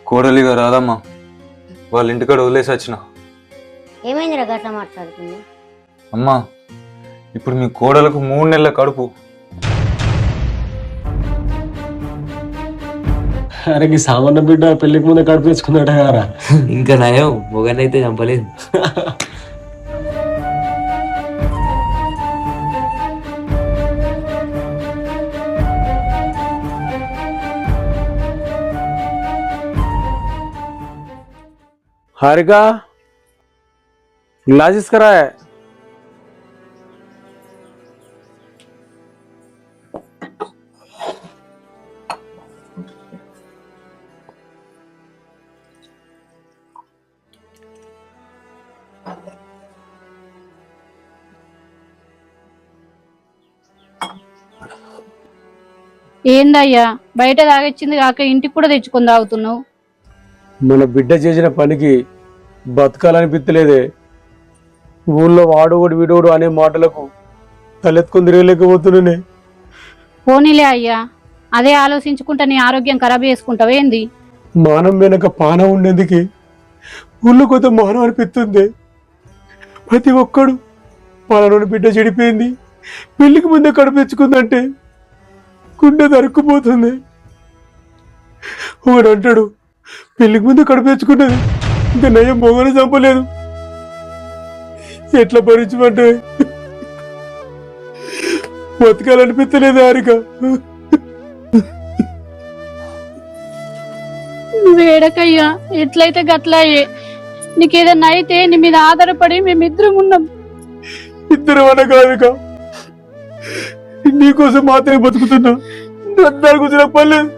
కోడలిగా రాదమ్మా, వాళ్ళ ఇంటికాడ వదిలేసి వచ్చిన. ఏమైందిరా గట్లా మాట్లాడుతుంది? అమ్మా, ఇప్పుడు మీ కోడలకు 3 నెలల కడుపు. అరే ఈ సామాన్య బిడ్డ పెళ్లికి ముందే కడుపు తెచ్చుకున్నాడు కదా. ఇంకా నయం, మొగనైతే చంపలేదు. హారిక గ్లాస్ తీసుకురా. ఏందయ్యా బయట తాగొచ్చింది కాక ఇంటికి కూడా తెచ్చుకొని తాగుతున్నావు? మన బిడ్డ చేసిన పనికి బతకాలనిపించలేదే. ఊళ్ళో వాడోడు వీడోడు అనే మాటలకు తలెత్తుకొని తిరగలేకపోతున్నానే. పోనీలే అయ్యా, అదే ఆలోచించుకుంటా నీ ఆరోగ్యం ఖరాబ్ చేసుకుంటావు ఏంది? మానం వెనక పానం ఉండేందుకు ఊళ్ళో కొంత మానం అనిపిస్తుంది. ప్రతి ఒక్కడు వాళ్ళ బిడ్డ చెడిపోయింది, పెళ్లికి ముందే కడుపు తెచ్చుకుందంటే గుండె దరుక్కుపోతుంది. ఒకడు అంటాడు పెళ్లికి ముందే కడుపు తెచ్చుకున్నది, ఇంకా నయం మొగని చంపలేదు. ఎట్లా భరించమంటే బతకాలనిపించలేదు హారిక. వేడకయ్యా, ఎట్లయితే గట్లాయే. నీకేదన్నా అయితే నీ మీద ఆధారపడి మేమిద్దరం ఉన్నాం. ఇద్దరు అన కాదుక, నీకోసం మాత్రమే బతుకుతున్నా. దాని గురించి నాకు పర్లేదు.